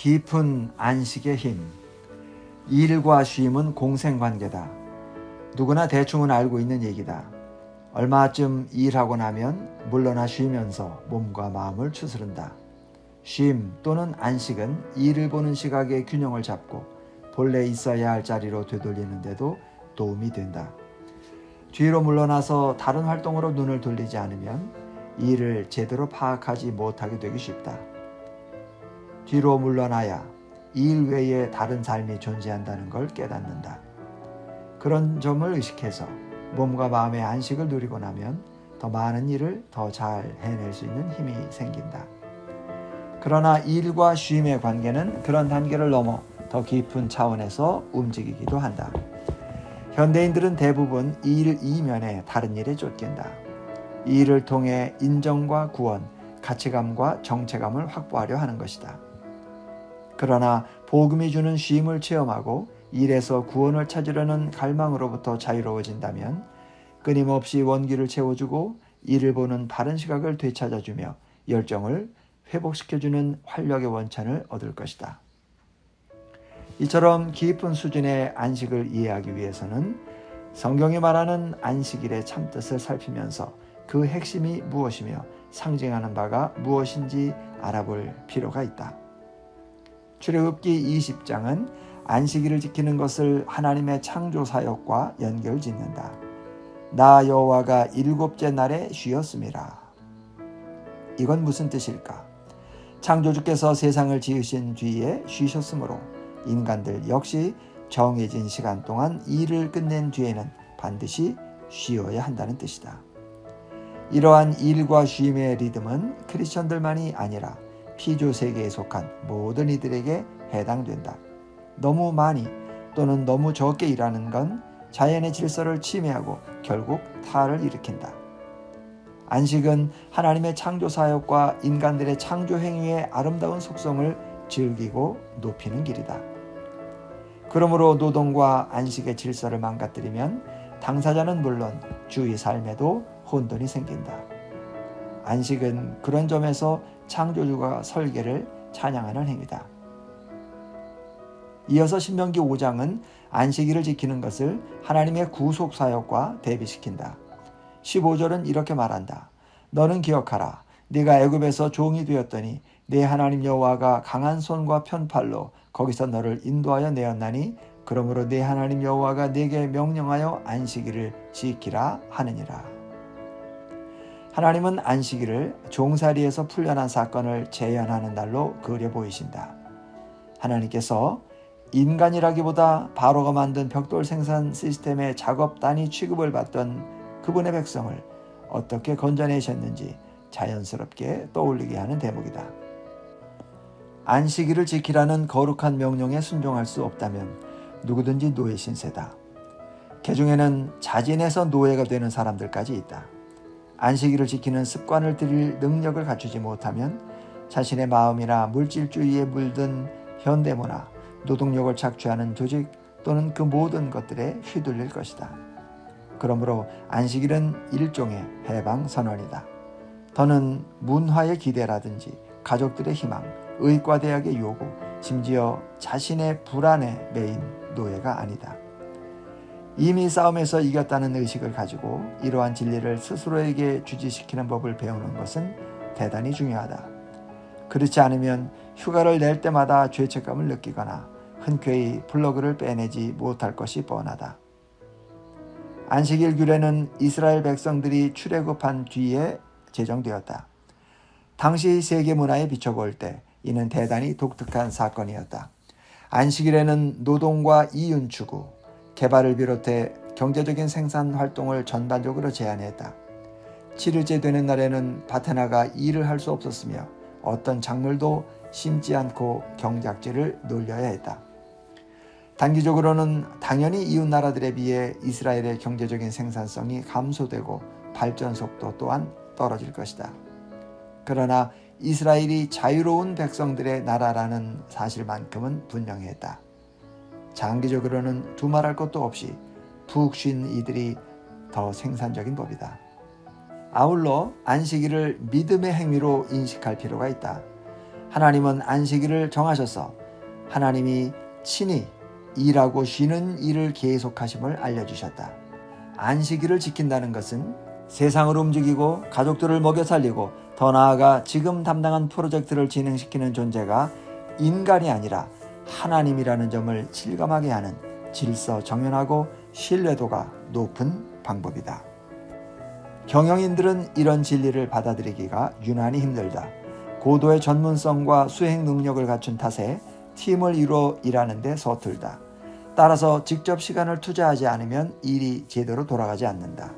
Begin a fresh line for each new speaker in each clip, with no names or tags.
깊은 안식의 힘. 일과 쉼은 공생관계다. 누구나 대충은 알고 있는 얘기다. 얼마쯤 일하고 나면 물러나 쉬면서 몸과 마음을 추스른다. 쉼 또는 안식은 일을 보는 시각의 균형을 잡고 본래 있어야 할 자리로 되돌리는 데도 도움이 된다. 뒤로 물러나서 다른 활동으로 눈을 돌리지 않으면 일을 제대로 파악하지 못하게 되기 쉽다. 뒤로 물러나야 일 외에 다른 삶이 존재한다는 걸 깨닫는다. 그런 점을 의식해서 몸과 마음의 안식을 누리고 나면 더 많은 일을 더 잘 해낼 수 있는 힘이 생긴다. 그러나 일과 쉼의 관계는 그런 단계를 넘어 더 깊은 차원에서 움직이기도 한다. 현대인들은 대부분 일 이면에 다른 일에 쫓긴다. 이 일을 통해 인정과 구원, 가치감과 정체감을 확보하려 하는 것이다. 그러나 복음이 주는 쉼을 체험하고 일에서 구원을 찾으려는 갈망으로부터 자유로워진다면 끊임없이 원기를 채워주고 일을 보는 바른 시각을 되찾아주며 열정을 회복시켜주는 활력의 원천을 얻을 것이다. 이처럼 깊은 수준의 안식을 이해하기 위해서는 성경이 말하는 안식일의 참뜻을 살피면서 그 핵심이 무엇이며 상징하는 바가 무엇인지 알아볼 필요가 있다. 출애굽기 20장은 안식일을 지키는 것을 하나님의 창조 사역과 연결짓는다. 나 여호와가 일곱째 날에 쉬었음이라. 이건 무슨 뜻일까? 창조주께서 세상을 지으신 뒤에 쉬셨으므로 인간들 역시 정해진 시간 동안 일을 끝낸 뒤에는 반드시 쉬어야 한다는 뜻이다. 이러한 일과 쉼의 리듬은 크리스천들만이 아니라 피조 세계에 속한 모든 이들에게 해당된다. 너무 많이 또는 너무 적게 일하는 건 자연의 질서를 침해하고 결국 타를 일으킨다. 안식은 하나님의 창조 사역과 인간들의 창조 행위의 아름다운 속성을 즐기고 높이는 길이다. 그러므로 노동과 안식의 질서를 망가뜨리면 당사자는 물론 주위 삶에도 혼돈이 생긴다. 안식은 그런 점에서 창조주가 설계를 찬양하는 행위다. 이어서 신명기 5장은 안식일을 지키는 것을 하나님의 구속 사역과 대비시킨다. 15절은 이렇게 말한다. 너는 기억하라. 네가 애굽에서 종이 되었더니 네 하나님 여호와가 강한 손과 편팔로 거기서 너를 인도하여 내었나니 그러므로 네 하나님 여호와가 네게 명령하여 안식일을 지키라 하느니라. 하나님은 안식일을 종살이에서 풀려난 사건을 재현하는 날로 그려 보이신다. 하나님께서 인간이라기보다 바로가 만든 벽돌 생산 시스템의 작업단위 취급을 받던 그분의 백성을 어떻게 건져내셨는지 자연스럽게 떠올리게 하는 대목이다. 안식일을 지키라는 거룩한 명령에 순종할 수 없다면 누구든지 노예 신세다. 개중에는 자진해서 노예가 되는 사람들까지 있다. 안식일을 지키는 습관을 들일 능력을 갖추지 못하면 자신의 마음이나 물질주의에 물든 현대문화, 노동력을 착취하는 조직 또는 그 모든 것들에 휘둘릴 것이다. 그러므로 안식일은 일종의 해방선언이다. 더는 문화의 기대라든지 가족들의 희망, 의과대학의 요구, 심지어 자신의 불안에 매인 노예가 아니다. 이미 싸움에서 이겼다는 의식을 가지고 이러한 진리를 스스로에게 주지시키는 법을 배우는 것은 대단히 중요하다. 그렇지 않으면 휴가를 낼 때마다 죄책감을 느끼거나 흔쾌히 플러그를 빼내지 못할 것이 뻔하다. 안식일 규례는 이스라엘 백성들이 출애굽한 뒤에 제정되었다. 당시 세계 문화에 비춰볼 때 이는 대단히 독특한 사건이었다. 안식일에는 노동과 이윤 추구, 개발을 비롯해 경제적인 생산 활동을 전반적으로 제한했다. 7일째 되는 날에는 밭에나가 일을 할 수 없었으며 어떤 작물도 심지 않고 경작지를 놀려야 했다. 단기적으로는 당연히 이웃 나라들에 비해 이스라엘의 경제적인 생산성이 감소되고 발전 속도 또한 떨어질 것이다. 그러나 이스라엘이 자유로운 백성들의 나라라는 사실만큼은 분명했다. 장기적으로는 두말할 것도 없이 푹 쉰 이들이 더 생산적인 법이다. 아울러 안식일을 믿음의 행위로 인식할 필요가 있다. 하나님은 안식일을 정하셔서 하나님이 친히 일하고 쉬는 일을 계속하심을 알려주셨다. 안식일을 지킨다는 것은 세상을 움직이고 가족들을 먹여 살리고 더 나아가 지금 담당한 프로젝트를 진행시키는 존재가 인간이 아니라 하나님이라는 점을 실감하게 하는 질서정연하고 신뢰도가 높은 방법이다. 경영인들은 이런 진리를 받아들이기가 유난히 힘들다. 고도의 전문성과 수행 능력을 갖춘 탓에 팀을 이루어 일하는 데 서툴다. 따라서 직접 시간을 투자하지 않으면 일이 제대로 돌아가지 않는다.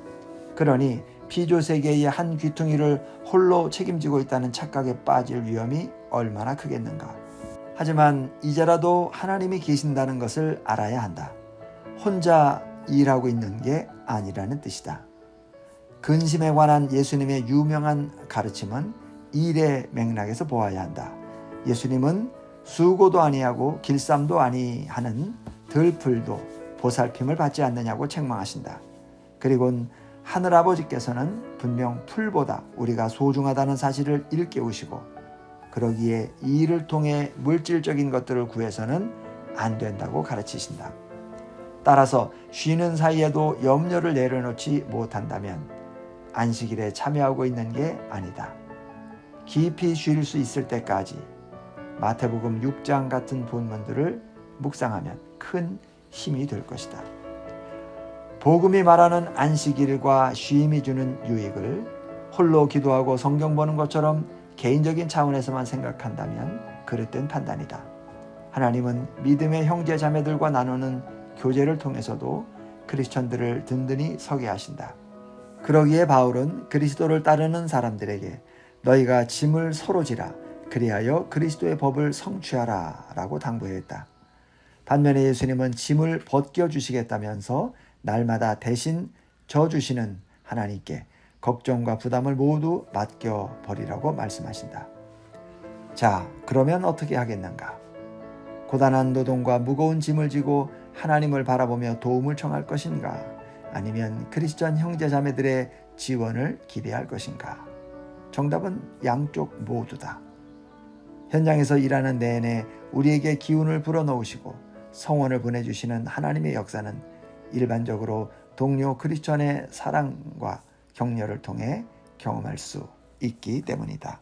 그러니 피조세계의 한 귀퉁이를 홀로 책임지고 있다는 착각에 빠질 위험이 얼마나 크겠는가. 하지만 이제라도 하나님이 계신다는 것을 알아야 한다. 혼자 일하고 있는 게 아니라는 뜻이다. 근심에 관한 예수님의 유명한 가르침은 일의 맥락에서 보아야 한다. 예수님은 수고도 아니하고 길쌈도 아니하는 들풀도 보살핌을 받지 않느냐고 책망하신다. 그리고 하늘아버지께서는 분명 풀보다 우리가 소중하다는 사실을 일깨우시고 그러기에 이 일을 통해 물질적인 것들을 구해서는 안 된다고 가르치신다. 따라서 쉬는 사이에도 염려를 내려놓지 못한다면 안식일에 참여하고 있는 게 아니다. 깊이 쉴 수 있을 때까지 마태복음 6장 같은 본문들을 묵상하면 큰 힘이 될 것이다. 복음이 말하는 안식일과 쉼이 주는 유익을 홀로 기도하고 성경 보는 것처럼 개인적인 차원에서만 생각한다면 그릇된 판단이다. 하나님은 믿음의 형제 자매들과 나누는 교제를 통해서도 크리스천들을 든든히 서게 하신다. 그러기에 바울은 그리스도를 따르는 사람들에게 너희가 짐을 서로 지라 그리하여 그리스도의 법을 성취하라 라고 당부했다. 반면에 예수님은 짐을 벗겨주시겠다면서 날마다 대신 져주시는 하나님께 걱정과 부담을 모두 맡겨버리라고 말씀하신다. 자, 그러면 어떻게 하겠는가? 고단한 노동과 무거운 짐을 지고 하나님을 바라보며 도움을 청할 것인가? 아니면 크리스천 형제 자매들의 지원을 기대할 것인가? 정답은 양쪽 모두다. 현장에서 일하는 내내 우리에게 기운을 불어넣으시고 성원을 보내주시는 하나님의 역사는 일반적으로 동료 크리스천의 사랑과 격려를 통해 경험할 수 있기 때문이다.